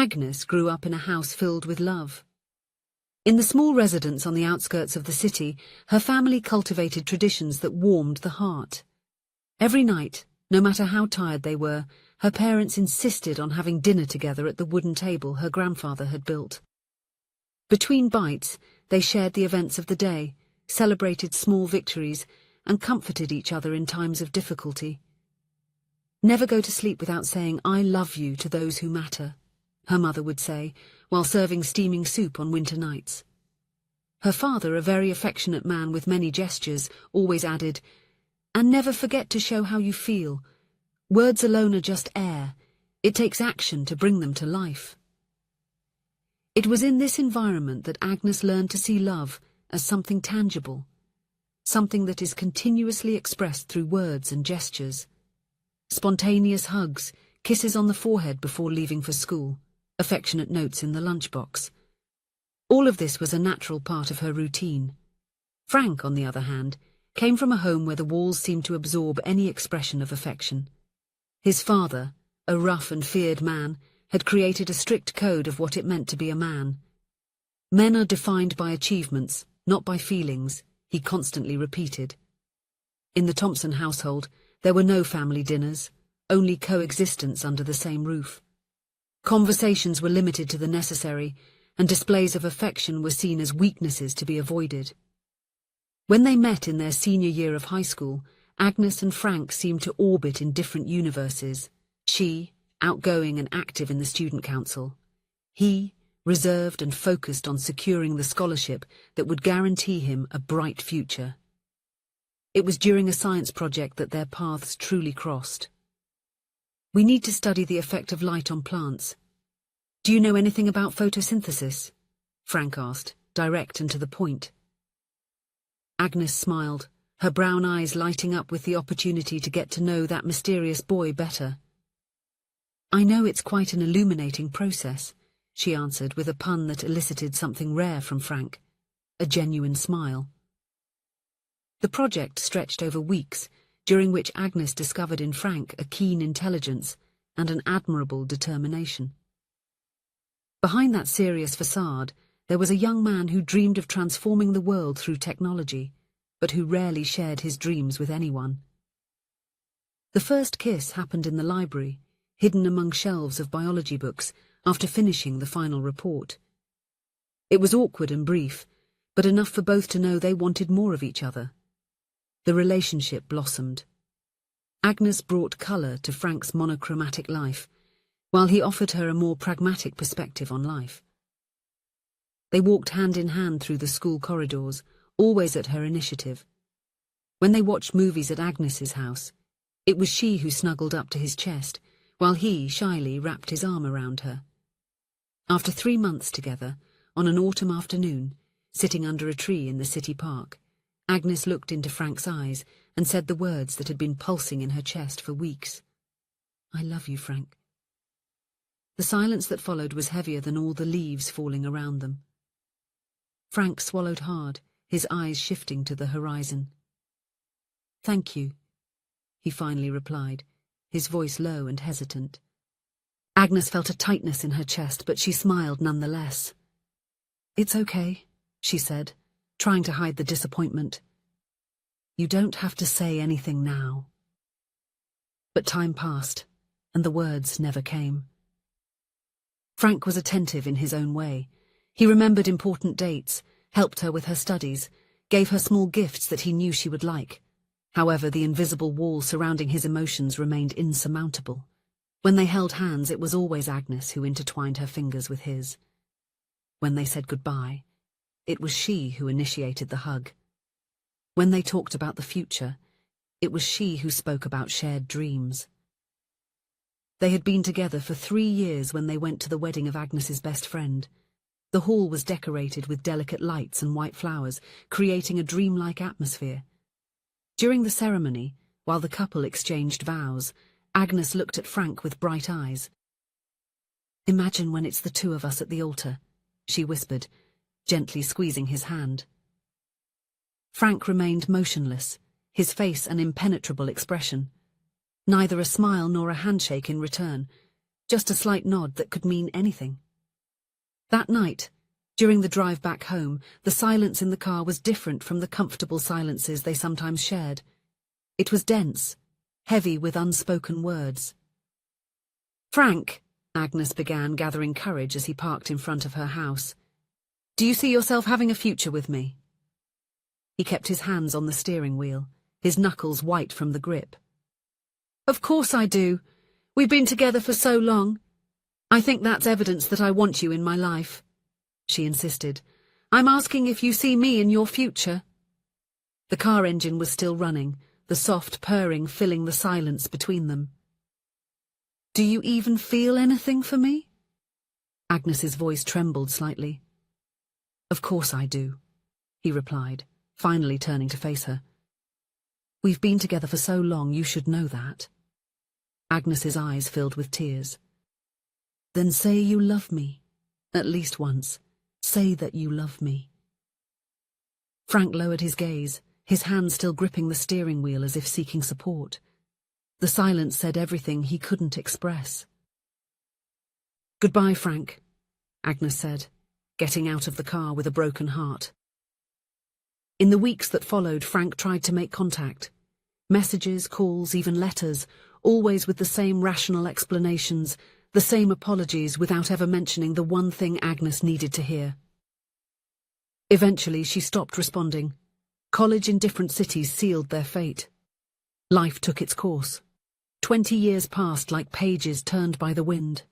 Agnes grew up in a house filled with love. In the small residence on the outskirts of the city, her family cultivated traditions that warmed the heart. Every night, no matter how tired they were, her parents insisted on having dinner together at the wooden table her grandfather had built. Between bites, they shared the events of the day, celebrated small victories, and comforted each other in times of difficulty. "Never go to sleep without saying, 'I love you' to those who matter," her mother would say, while serving steaming soup on winter nights. Her father, a very affectionate man with many gestures, always added, "And never forget to show how you feel. Words alone are just air. It takes action to bring them to life." It was in this environment that Agnes learned to see love as something tangible, something that is continuously expressed through words and gestures. Spontaneous hugs, kisses on the forehead before leaving for school, affectionate notes in the lunchbox. All of this was a natural part of her routine. Frank, on the other hand, came from a home where the walls seemed to absorb any expression of affection. His father, a rough and feared man, had created a strict code of what it meant to be a man. "Men are defined by achievements, not by feelings," he constantly repeated. In the Thompson household, there were no family dinners, only coexistence under the same roof. Conversations were limited to the necessary, and displays of affection were seen as weaknesses to be avoided. When they met in their senior year of high school, Agnes and Frank seemed to orbit in different universes. She, outgoing and active in the student council. He, reserved and focused on securing the scholarship that would guarantee him a bright future. It was during a science project that their paths truly crossed. "We need to study the effect of light on plants. Do you know anything about photosynthesis?" Frank asked, direct and to the point. Agnes smiled, her brown eyes lighting up with the opportunity to get to know that mysterious boy better. "I know it's quite an illuminating process," she answered with a pun that elicited something rare from Frank, a genuine smile. The project stretched over weeks, during which Agnes discovered in Frank a keen intelligence and an admirable determination. Behind that serious facade, there was a young man who dreamed of transforming the world through technology, but who rarely shared his dreams with anyone. The first kiss happened in the library, hidden among shelves of biology books, after finishing the final report. It was awkward and brief, but enough for both to know they wanted more of each other. The relationship blossomed. Agnes brought colour to Frank's monochromatic life, while he offered her a more pragmatic perspective on life. They walked hand in hand through the school corridors, always at her initiative. When they watched movies at Agnes's house, it was she who snuggled up to his chest, while he shyly wrapped his arm around her. After 3 months together, on an autumn afternoon, sitting under a tree in the city park, Agnes looked into Frank's eyes and said the words that had been pulsing in her chest for weeks. "I love you, Frank." The silence that followed was heavier than all the leaves falling around them. Frank swallowed hard, his eyes shifting to the horizon. "Thank you," he finally replied, his voice low and hesitant. Agnes felt a tightness in her chest, but she smiled nonetheless. "It's okay," she said, trying to hide the disappointment. "You don't have to say anything now." But time passed, and the words never came. Frank was attentive in his own way. He remembered important dates, helped her with her studies, gave her small gifts that he knew she would like. However, the invisible wall surrounding his emotions remained insurmountable. When they held hands, it was always Agnes who intertwined her fingers with his. When they said goodbye, it was she who initiated the hug. When they talked about the future, it was she who spoke about shared dreams. They had been together for 3 years when they went to the wedding of Agnes's best friend. The hall was decorated with delicate lights and white flowers, creating a dreamlike atmosphere. During the ceremony, while the couple exchanged vows, Agnes looked at Frank with bright eyes. "Imagine when it's the two of us at the altar," she whispered, gently squeezing his hand. Frank remained motionless, his face an impenetrable expression. Neither a smile nor a handshake in return, just a slight nod that could mean anything. That night, during the drive back home, the silence in the car was different from the comfortable silences they sometimes shared. It was dense, heavy with unspoken words. "Frank," Agnes began, gathering courage as he parked in front of her house. "Do you see yourself having a future with me?" He kept his hands on the steering wheel, his knuckles white from the grip. "Of course I do. We've been together for so long. I think that's evidence that I want you in my life," she insisted. "I'm asking if you see me in your future." The car engine was still running, the soft purring filling the silence between them. "Do you even feel anything for me?" Agnes's voice trembled slightly. "Of course I do," he replied, finally turning to face her. "We've been together for so long, you should know that." Agnes's eyes filled with tears. "Then say you love me. At least once. Say that you love me." Frank lowered his gaze, his hand still gripping the steering wheel as if seeking support. The silence said everything he couldn't express. "Goodbye, Frank," Agnes said, getting out of the car with a broken heart. In the weeks that followed, Frank tried to make contact. Messages, calls, even letters, always with the same rational explanations, the same apologies without ever mentioning the one thing Agnes needed to hear. Eventually, she stopped responding. College in different cities sealed their fate. Life took its course. 20 years passed like pages turned by the wind.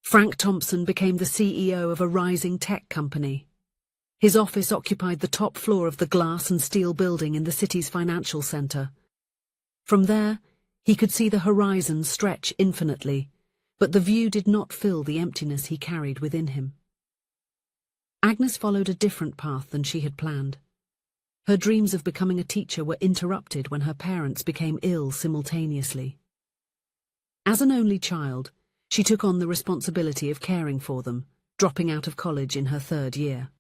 Frank Thompson became the CEO of a rising tech company. His office occupied the top floor of the glass and steel building in the city's financial center. From there, he could see the horizon stretch infinitely, but the view did not fill the emptiness he carried within him. Agnes followed a different path than she had planned. Her dreams of becoming a teacher were interrupted when her parents became ill simultaneously. As an only child, she took on the responsibility of caring for them, dropping out of college in her 3rd year.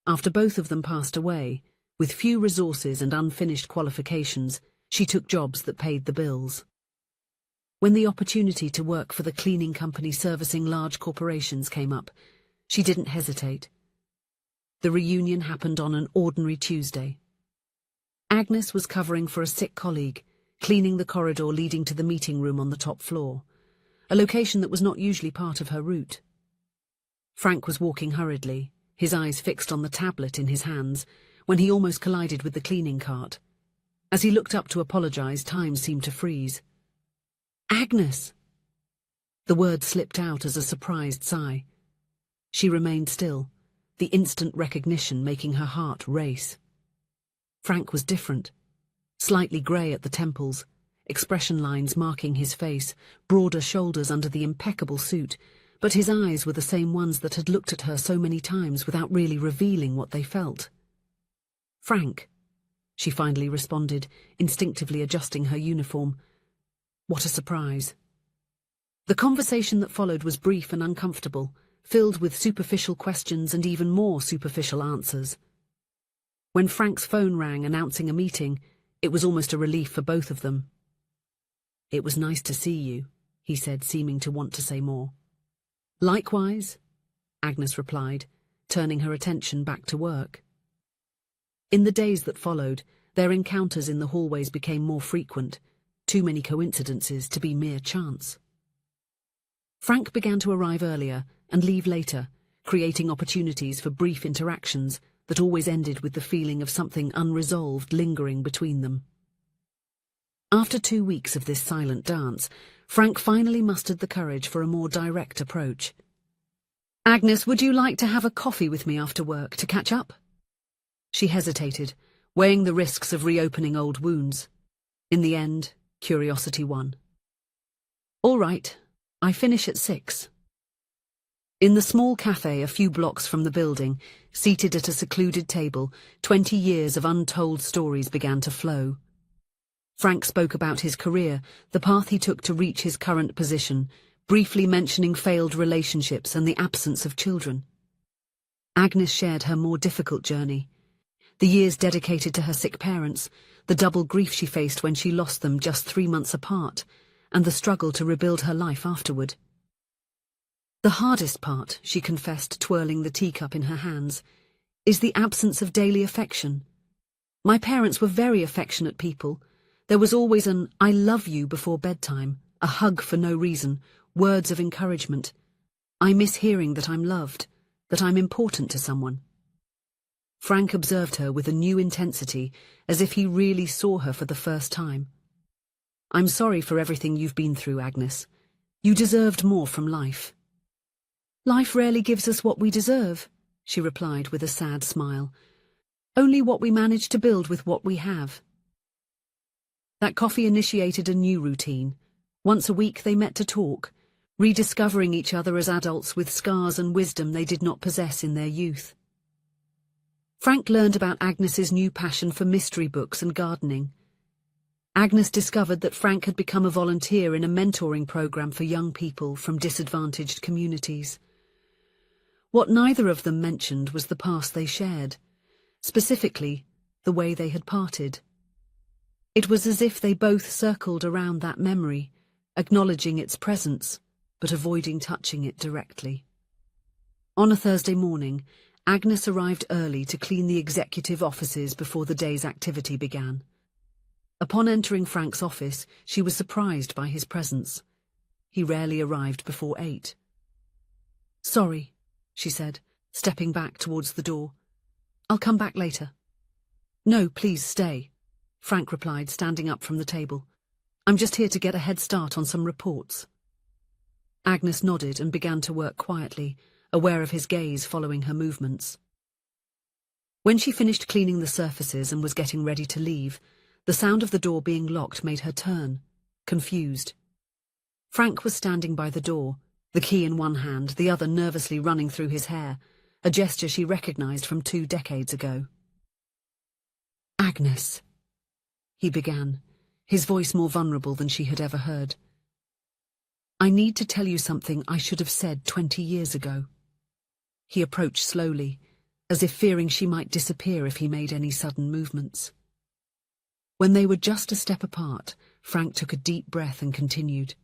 After both of them passed away, with few resources and unfinished qualifications, she took jobs that paid the bills. When the opportunity to work for the cleaning company servicing large corporations came up, she didn't hesitate. The reunion happened on an ordinary Tuesday. Agnes was covering for a sick colleague, cleaning the corridor leading to the meeting room on the top floor, a location that was not usually part of her route. Frank was walking hurriedly, his eyes fixed on the tablet in his hands, when he almost collided with the cleaning cart. As he looked up to apologize, time seemed to freeze. "Agnes!" The word slipped out as a surprised sigh. She remained still, the instant recognition making her heart race. Frank was different. Slightly grey at the temples, expression lines marking his face, broader shoulders under the impeccable suit, but his eyes were the same ones that had looked at her so many times without really revealing what they felt. "Frank," she finally responded, instinctively adjusting her uniform. What a surprise. The conversation that followed was brief and uncomfortable, filled with superficial questions and even more superficial answers. When Frank's phone rang announcing a meeting, it was almost a relief for both of them. "It was nice to see you," he said, seeming to want to say more. "Likewise," Agnes replied, turning her attention back to work. In the days that followed, their encounters in the hallways became more frequent, too many coincidences to be mere chance. Frank began to arrive earlier and leave later, creating opportunities for brief interactions that always ended with the feeling of something unresolved lingering between them. After 2 weeks of this silent dance, Frank finally mustered the courage for a more direct approach. "Agnes, would you like to have a coffee with me after work to catch up?" She hesitated, weighing the risks of reopening old wounds. In the end, curiosity won. "All right, I finish at 6. In the small cafe a few blocks from the building, seated at a secluded table, 20 years of untold stories began to flow. Frank spoke about his career, the path he took to reach his current position, briefly mentioning failed relationships and the absence of children. Agnes shared her more difficult journey. The years dedicated to her sick parents, the double grief she faced when she lost them just 3 months apart, and the struggle to rebuild her life afterward. The hardest part, she confessed, twirling the teacup in her hands, is the absence of daily affection. My parents were very affectionate people. There was always an "I love you" before bedtime, a hug for no reason, words of encouragement. I miss hearing that I'm loved, that I'm important to someone. Frank observed her with a new intensity, as if he really saw her for the first time. I'm sorry for everything you've been through, Agnes. You deserved more from life. Life rarely gives us what we deserve, she replied with a sad smile. Only what we manage to build with what we have. That coffee initiated a new routine. Once a week they met to talk, rediscovering each other as adults with scars and wisdom they did not possess in their youth. Frank learned about Agnes's new passion for mystery books and gardening. Agnes discovered that Frank had become a volunteer in a mentoring program for young people from disadvantaged communities. What neither of them mentioned was the past they shared, specifically, the way they had parted. It was as if they both circled around that memory, acknowledging its presence, but avoiding touching it directly. On a Thursday morning, Agnes arrived early to clean the executive offices before the day's activity began. Upon entering Frank's office, she was surprised by his presence. He rarely arrived before 8. "Sorry," she said, stepping back towards the door. "I'll come back later." "No, please stay," Frank replied, standing up from the table. "I'm just here to get a head start on some reports." Agnes nodded and began to work quietly, aware of his gaze following her movements. When she finished cleaning the surfaces and was getting ready to leave, the sound of the door being locked made her turn, confused. Frank was standing by the door, the key in one hand, the other nervously running through his hair, a gesture she recognized from 2 decades ago. "Agnes," he began, his voice more vulnerable than she had ever heard. "I need to tell you something I should have said 20 years ago." He approached slowly, as if fearing she might disappear if he made any sudden movements. When they were just a step apart, Frank took a deep breath and continued.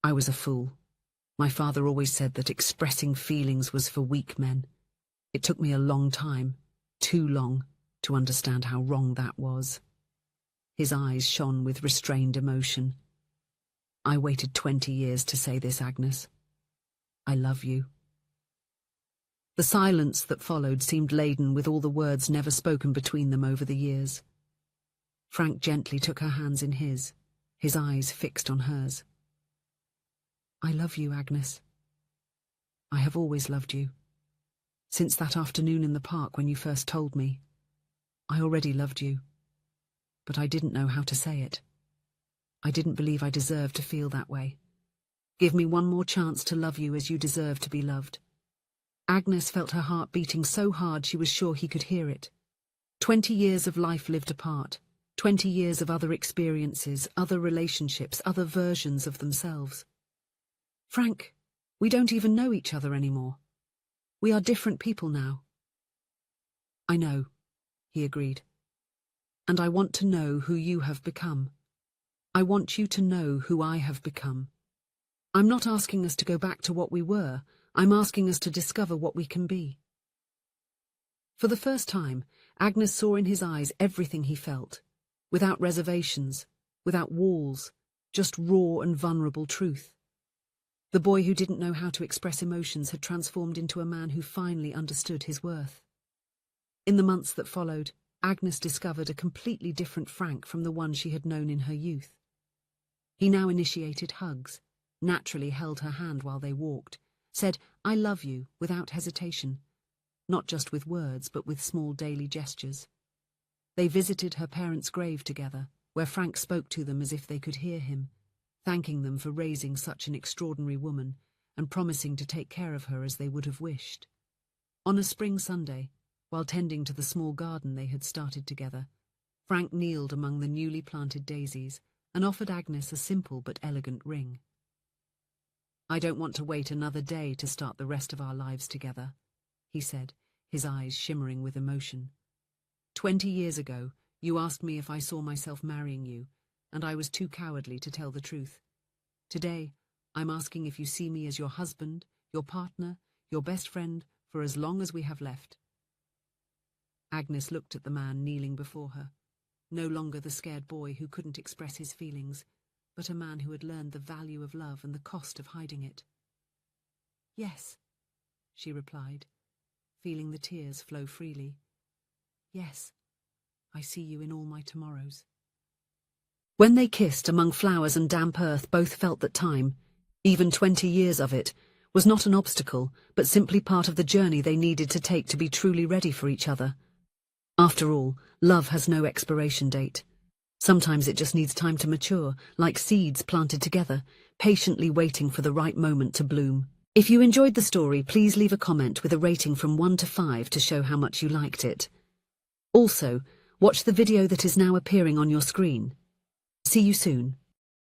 "I was a fool. My father always said that expressing feelings was for weak men. It took me a long time, too long, to understand how wrong that was." His eyes shone with restrained emotion. "I waited 20 years to say this, Agnes. I love you." The silence that followed seemed laden with all the words never spoken between them over the years. Frank gently took her hands in his eyes fixed on hers. "I love you, Agnes. I have always loved you. Since that afternoon in the park when you first told me, I already loved you. But I didn't know how to say it. I didn't believe I deserved to feel that way. Give me one more chance to love you as you deserve to be loved." Agnes felt her heart beating so hard she was sure he could hear it. 20 years of life lived apart. 20 years of other experiences, other relationships, other versions of themselves. "Frank, we don't even know each other anymore. We are different people now." "I know," he agreed. "And I want to know who you have become. I want you to know who I have become. I'm not asking us to go back to what we were. I'm asking us to discover what we can be." For the first time, Agnes saw in his eyes everything he felt. Without reservations, without walls, just raw and vulnerable truth. The boy who didn't know how to express emotions had transformed into a man who finally understood his worth. In the months that followed, Agnes discovered a completely different Frank from the one she had known in her youth. He now initiated hugs, naturally held her hand while they walked, said, "I love you," without hesitation, not just with words but with small daily gestures. They visited her parents' grave together, where Frank spoke to them as if they could hear him, thanking them for raising such an extraordinary woman and promising to take care of her as they would have wished. On a spring Sunday, while tending to the small garden they had started together, Frank kneeled among the newly planted daisies and offered Agnes a simple but elegant ring. "I don't want to wait another day to start the rest of our lives together," he said, his eyes shimmering with emotion. 20 years ago, you asked me if I saw myself marrying you, and I was too cowardly to tell the truth. Today, I'm asking if you see me as your husband, your partner, your best friend, for as long as we have left." Agnes looked at the man kneeling before her, no longer the scared boy who couldn't express his feelings, but a man who had learned the value of love and the cost of hiding it. "Yes," she replied, feeling the tears flow freely. "Yes, I see you in all my tomorrows." When they kissed among flowers and damp earth, both felt that time, even 20 years of it, was not an obstacle, but simply part of the journey they needed to take to be truly ready for each other. After all, love has no expiration date. Sometimes it just needs time to mature, like seeds planted together, patiently waiting for the right moment to bloom. If you enjoyed the story, please leave a comment with a rating from 1 to 5 to show how much you liked it. Also, watch the video that is now appearing on your screen. See you soon.